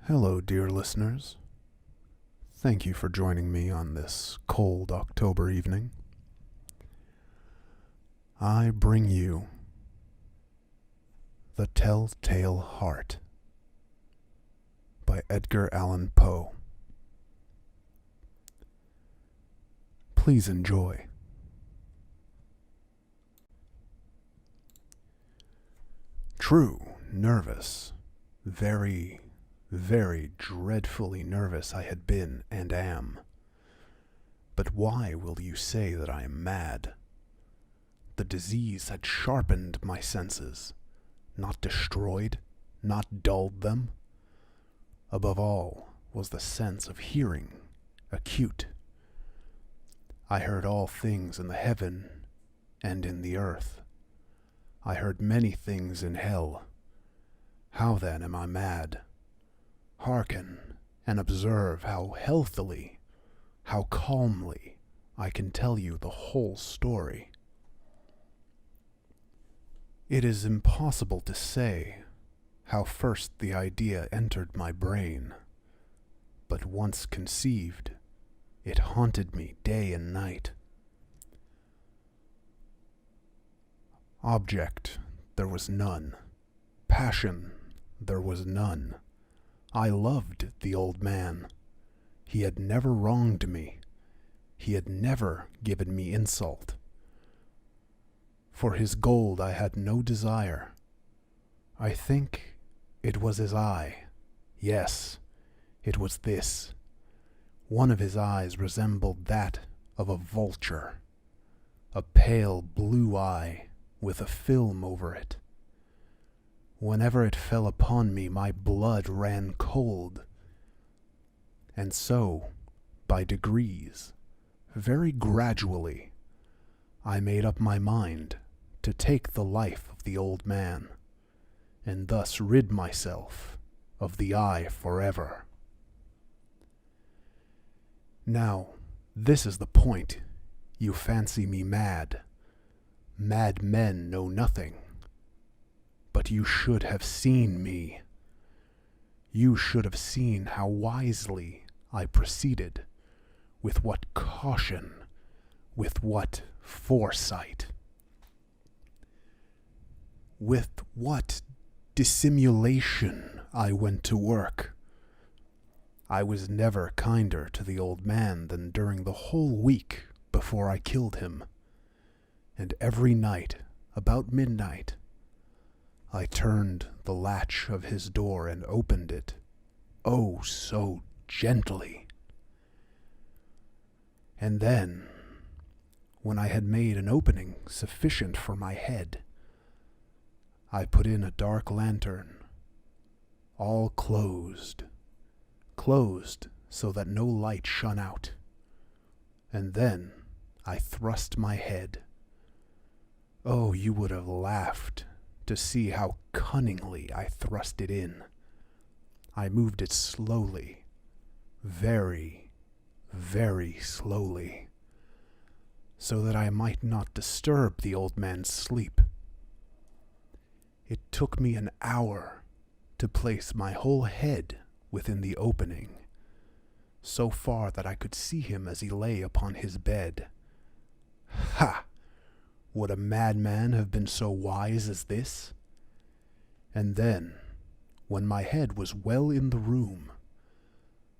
Hello, dear listeners. Thank you for joining me on this cold October evening. I bring you The Telltale Heart by Edgar Allan Poe. Please enjoy. True, nervous, very dreadfully nervous I had been and am. But why will you say that I am mad? The disease had sharpened my senses, not destroyed, not dulled them. Above all was the sense of hearing, acute. I heard all things in the heaven and in the earth. I heard many things in hell. How then am I mad? Hearken and observe how healthily, how calmly I can tell you the whole story. It is impossible to say how first the idea entered my brain, but once conceived, it haunted me day and night. Object there was none. Passion there was none. I loved the old man. He had never wronged me. He had never given me insult. For his gold I had no desire. I think it was his eye. Yes, it was this. One of his eyes resembled that of a vulture, a pale blue eye with a film over it. Whenever it fell upon me, my blood ran cold. And so, by degrees, very gradually, I made up my mind to take the life of the old man, and thus rid myself of the eye forever. Now, this is the point. You fancy me mad. Mad men know nothing. But you should have seen me. You should have seen how wisely I proceeded, with what caution, with what foresight, with what dissimulation I went to work. I was never kinder to the old man than during the whole week before I killed him, and every night, about midnight, I turned the latch of his door and opened it, oh, so gently. And then, when I had made an opening sufficient for my head, I put in a dark lantern, all closed so that no light shone out, and then I thrust my head. Oh, you would have laughed to see how cunningly I thrust it in. I moved it slowly, very slowly, so that I might not disturb the old man's sleep. It took me an hour to place my whole head within the opening, so far that I could see him as he lay upon his bed. Ha! Would a madman have been so wise as this? And then, when my head was well in the room,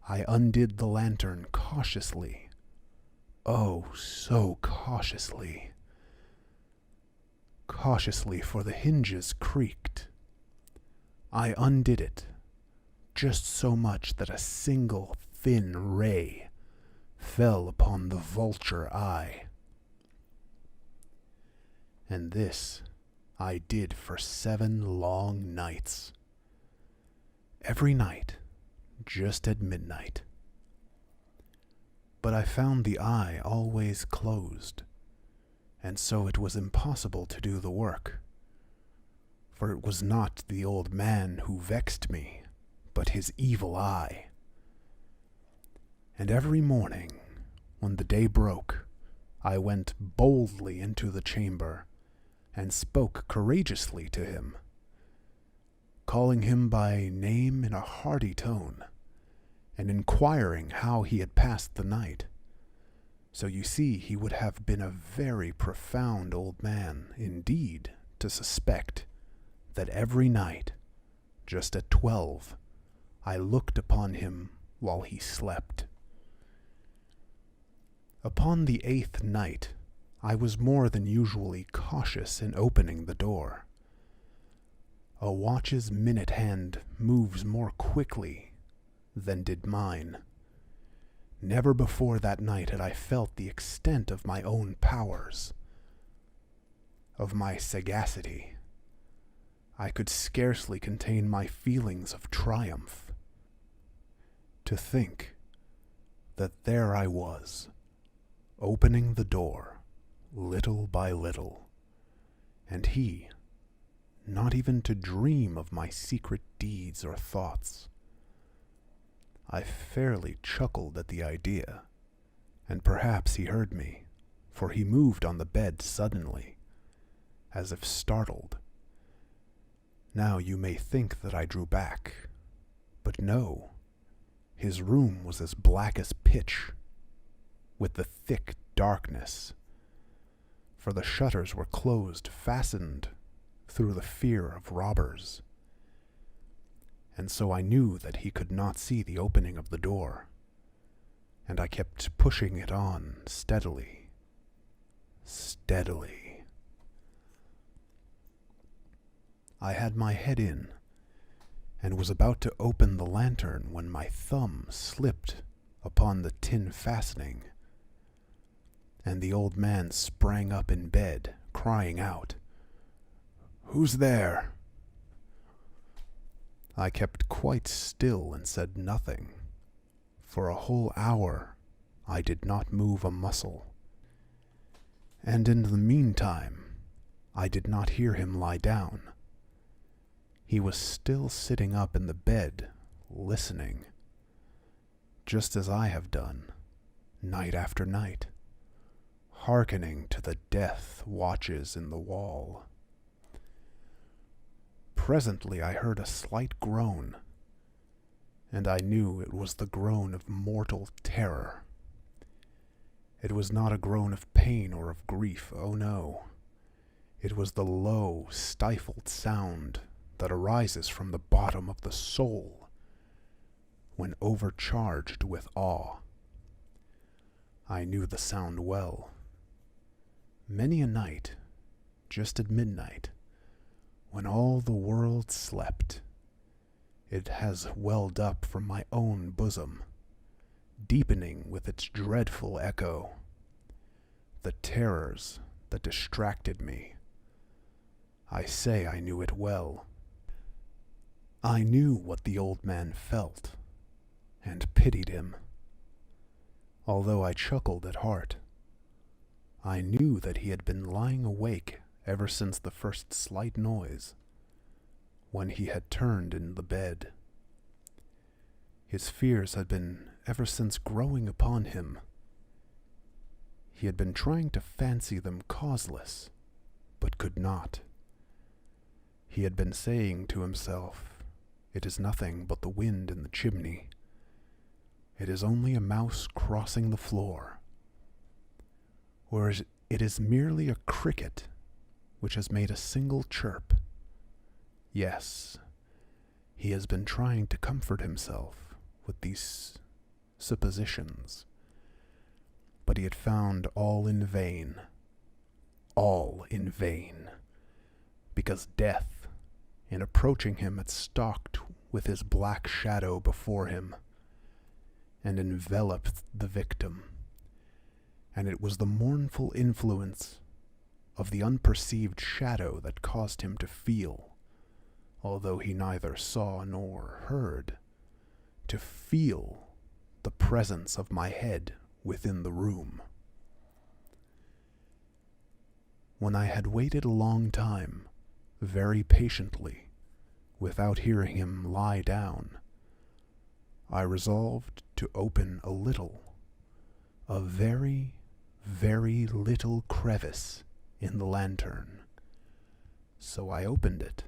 I undid the lantern cautiously. Oh, so cautiously. Cautiously, for the hinges creaked. I undid it, just so much that a single thin ray fell upon the vulture eye. And this I did for 7 long nights. Every night, just at midnight. But I found the eye always closed, and so it was impossible to do the work. For it was not the old man who vexed me, but his evil eye. And every morning, when the day broke, I went boldly into the chamber and spoke courageously to him. calling him by name in a hearty tone, and inquiring how he had passed the night. So you see, he would have been a very profound old man indeed to suspect that every night, just at 12, I looked upon him while he slept. Upon the 8th night, I was more than usually cautious in opening the door. A watch's minute hand moves more quickly than did mine. Never before that night had I felt the extent of my own powers, of my sagacity. I could scarcely contain my feelings of triumph. To think that there I was, opening the door, little by little, and he, not even to dream of my secret deeds or thoughts. I fairly chuckled at the idea, and perhaps he heard me, for he moved on the bed suddenly, as if startled. Now you may think that I drew back, but no, his room was as black as pitch, with the thick darkness, for the shutters were closed, fastened through the fear of robbers. And so I knew that he could not see the opening of the door, and I kept pushing it on steadily, steadily. I had my head in, and was about to open the lantern when my thumb slipped upon the tin fastening, and the old man sprang up in bed, crying out, "Who's there?" I kept quite still and said nothing. For a whole hour I did not move a muscle. And in the meantime I did not hear him lie down. He was still sitting up in the bed, listening, just as I have done, night after night, hearkening to the death watches in the wall. Presently I heard a slight groan, and I knew it was the groan of mortal terror. It was not a groan of pain or of grief, oh no. It was the low, stifled sound that arises from the bottom of the soul when overcharged with awe. I knew the sound well. Many a night, just at midnight, when all the world slept, it has welled up from my own bosom, deepening with its dreadful echo the terrors that distracted me. I say I knew it well. I knew what the old man felt, and pitied him. Although I chuckled at heart, I knew that he had been lying awake ever since the first slight noise, when he had turned in the bed. His fears had been ever since growing upon him. He had been trying to fancy them causeless, but could not. He had been saying to himself, "It is nothing but the wind in the chimney. It is only a mouse crossing the floor. Or it is merely a cricket which has made a single chirp." Yes, he has been trying to comfort himself with these suppositions, but he had found all in vain, because death, in approaching him, had stalked with his black shadow before him, and enveloped the victim, and it was the mournful influence of the unperceived shadow that caused him to feel, although he neither saw nor heard, to feel the presence of my head within the room. When I had waited a long time, very patiently, without hearing him lie down, I resolved to open a little, a very, very little crevice in the lantern. So I opened it.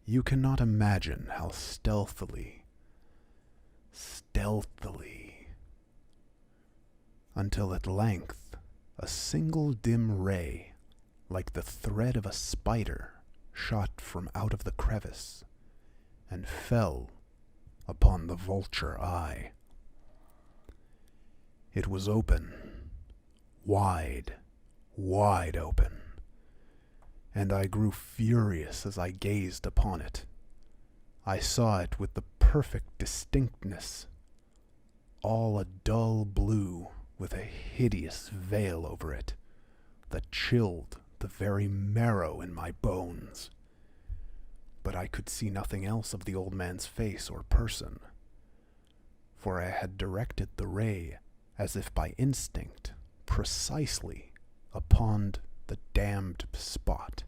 You cannot imagine how stealthily, until at length a single dim ray, like the thread of a spider, shot from out of the crevice and fell upon the vulture eye. It was open, wide open, and I grew furious as I gazed upon it. I saw it with the perfect distinctness, all a dull blue with a hideous veil over it that chilled the very marrow in my bones. But I could see nothing else of the old man's face or person, for I had directed the ray, as if by instinct, precisely upon the damned spot.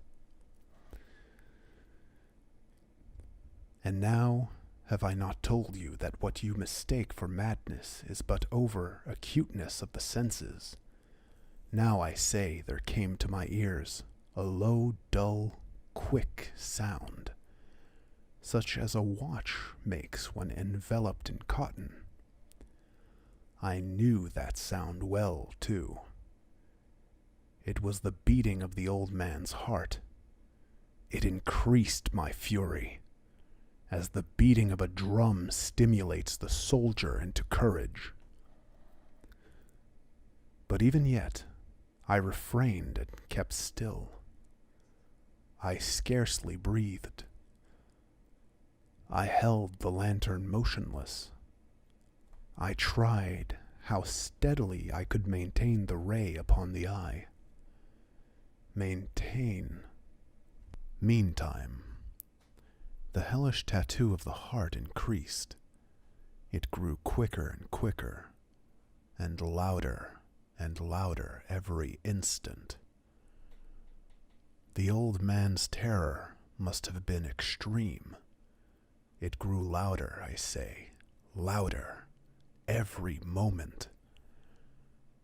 And now have I not told you that what you mistake for madness is but over acuteness of the senses? Now I say there came to my ears a low, dull, quick sound, such as a watch makes when enveloped in cotton. I knew that sound well, too. It was the beating of the old man's heart. It increased my fury, as the beating of a drum stimulates the soldier into courage. But even yet, I refrained and kept still. I scarcely breathed. I held the lantern motionless. I tried how steadily I could maintain the ray upon the eye. Meantime, the hellish tattoo of the heart increased. It grew quicker and quicker, and louder every instant. The old man's terror must have been extreme. It grew louder, I say, louder, every moment.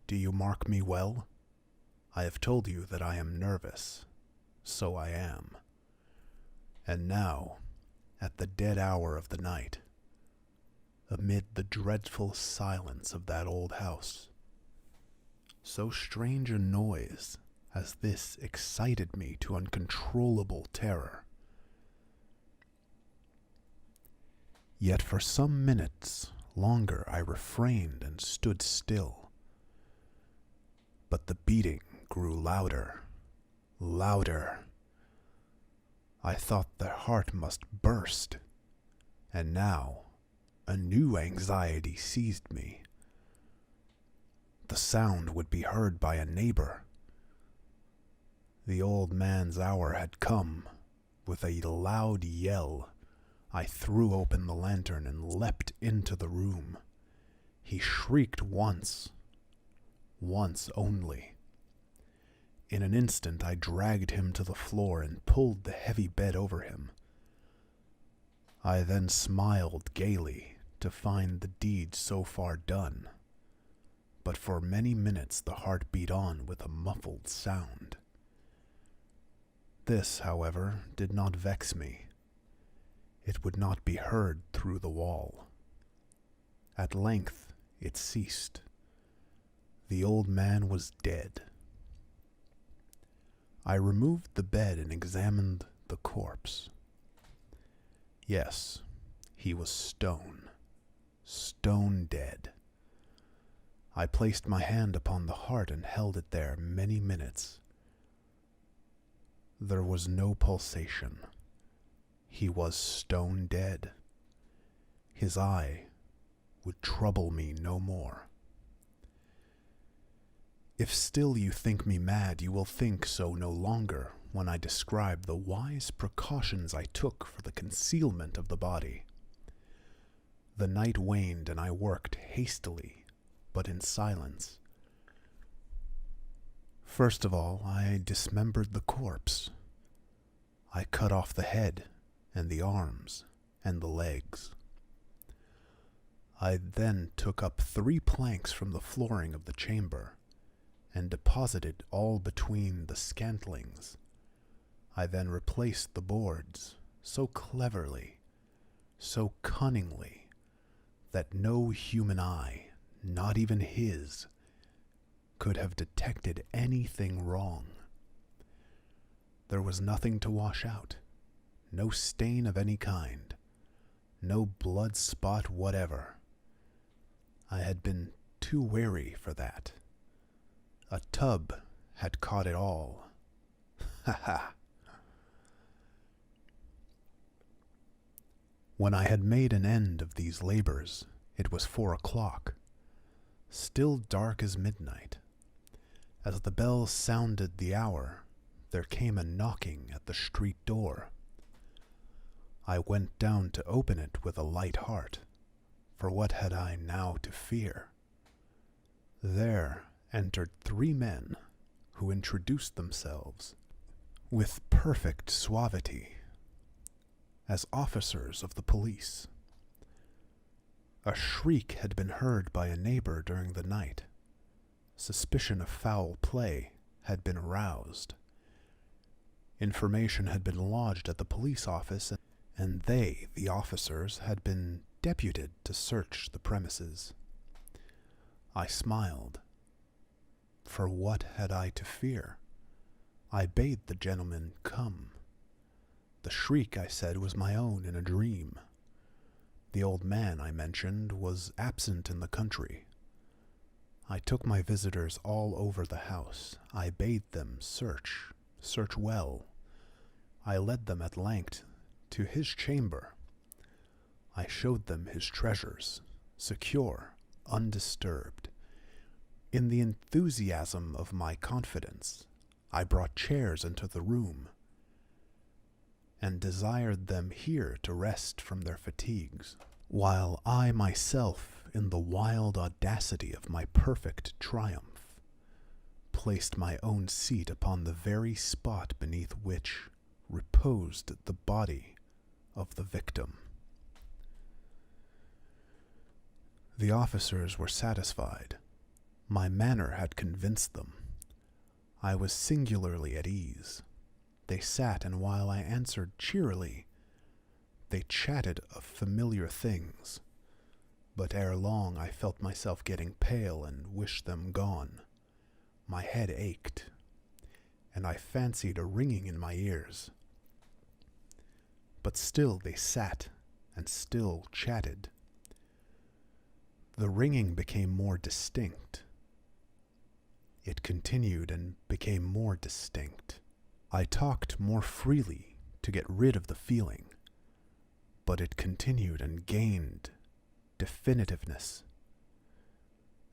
Do you mark me well? I have told you that I am nervous. So I am. And now, at the dead hour of the night, amid the dreadful silence of that old house, so strange a noise as this excited me to uncontrollable terror. Yet for some minutes longer I refrained and stood still. But the beating grew louder. I thought the heart must burst, and now a new anxiety seized me. The sound would be heard by a neighbor. The old man's hour had come. With a loud yell, I threw open the lantern and leapt into the room. He shrieked once only. In an instant I dragged him to the floor and pulled the heavy bed over him. I then smiled gaily to find the deed so far done, but for many minutes the heart beat on with a muffled sound. This, however, did not vex me. It would not be heard through the wall. At length it ceased. The old man was dead. I removed the bed and examined the corpse. Yes, he was stone dead. I placed my hand upon the heart and held it there many minutes. There was no pulsation. He was stone dead. His eye would trouble me no more. If still you think me mad, you will think so no longer when I describe the wise precautions I took for the concealment of the body. The night waned and I worked hastily, but in silence. First of all, I dismembered the corpse. I cut off the head and the arms and the legs. I then took up 3 planks from the flooring of the chamber and deposited all between the scantlings. I then replaced the boards, so cleverly, so cunningly, that no human eye, not even his, could have detected anything wrong. There was nothing to wash out, no stain of any kind, no blood spot whatever. I had been too wary for that. A tub had caught it all. Ha ha! When I had made an end of these labors, it was 4 o'clock, still dark as midnight. As the bell sounded the hour, there came a knocking at the street door. I went down to open it with a light heart, for what had I now to fear? There entered 3 men, who introduced themselves, with perfect suavity, as officers of the police. A shriek had been heard by a neighbor during the night. Suspicion of foul play had been aroused. Information had been lodged at the police office, and they, the officers, had been deputed to search the premises. I smiled. For what had I to fear? I bade the gentleman come. The shriek, I said, was my own in a dream. The old man, I mentioned, was absent in the country. I took my visitors all over the house. I bade them search well. I led them at length to his chamber. I showed them his treasures, secure, undisturbed. In the enthusiasm of my confidence, I brought chairs into the room, and desired them here to rest from their fatigues, while I myself, in the wild audacity of my perfect triumph, placed my own seat upon the very spot beneath which reposed the body of the victim. The officers were satisfied. My manner had convinced them. I was singularly at ease. They sat, and while I answered cheerily, they chatted of familiar things. But ere long I felt myself getting pale and wished them gone. My head ached, and I fancied a ringing in my ears. But still they sat, and still chatted. The ringing became more distinct. It continued and became more distinct. I talked more freely to get rid of the feeling, but it continued and gained definitiveness,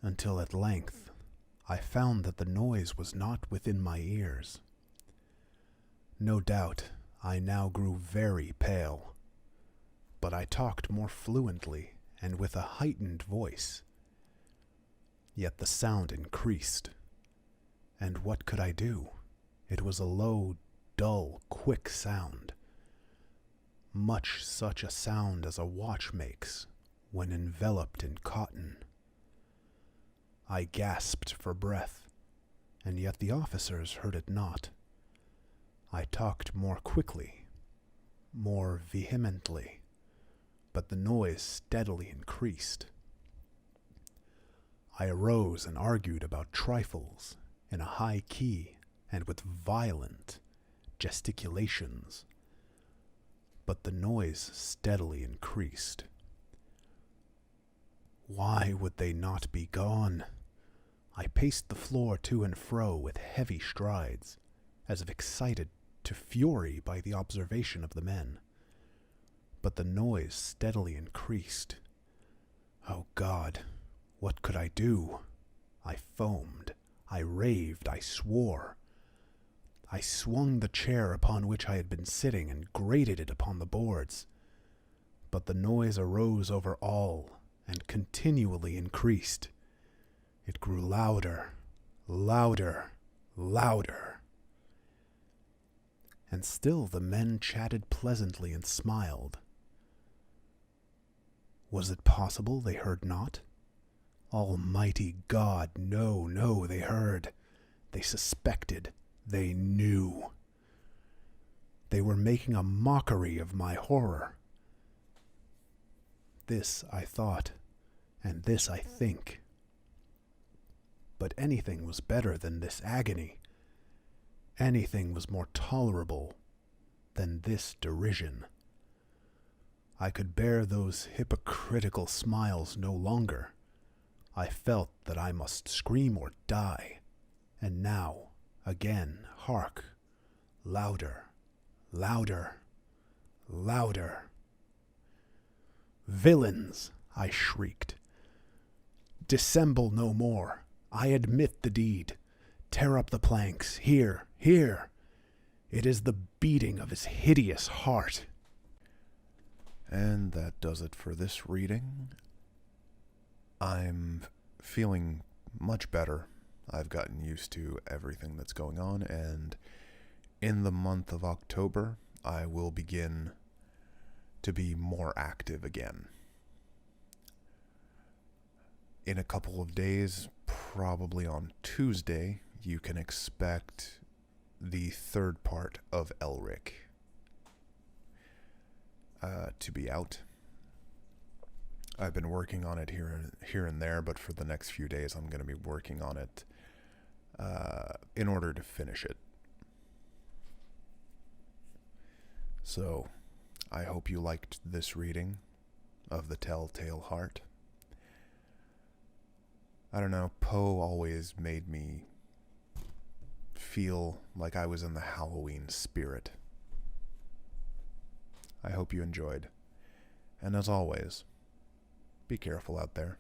until at length I found that the noise was not within my ears. No doubt I now grew very pale, but I talked more fluently and with a heightened voice. Yet the sound increased, and what could I do? It was a low, dull, quick sound, much such a sound as a watch makes when enveloped in cotton. I gasped for breath, and yet the officers heard it not. I talked more quickly, more vehemently, but the noise steadily increased. I arose and argued about trifles in a high key and with violent gesticulations, but the noise steadily increased. Why would they not be gone? I paced the floor to and fro with heavy strides, as if excited to fury by the observation of the men. But the noise steadily increased. Oh God, what could I do? I foamed, I raved, I swore. I swung the chair upon which I had been sitting and grated it upon the boards. But the noise arose over all and continually increased. It grew louder, louder, louder. And still the men chatted pleasantly and smiled. Was it possible they heard not? Almighty God, no, no, they heard. They suspected. They knew. They were making a mockery of my horror. This I thought, and this I think. But anything was better than this agony. Anything was more tolerable than this derision. I could bear those hypocritical smiles no longer. I felt that I must scream or die. And now, again, hark, louder, louder, louder. Villains, I shrieked. Dissemble no more. I admit the deed. Tear up the planks. Here, here. It is the beating of his hideous heart. And that does it for this reading. I'm feeling much better. I've gotten used to everything that's going on, and in the month of October, I will begin to be more active again. In a couple of days, probably on Tuesday, you can expect the third part of Elric to be out. I've been working on it here and there, but for the next few days I'm going to be working on it in order to finish it. So, I hope you liked this reading of The Telltale Heart. I don't know, Poe always made me feel like I was in the Halloween spirit. I hope you enjoyed. And as always, be careful out there.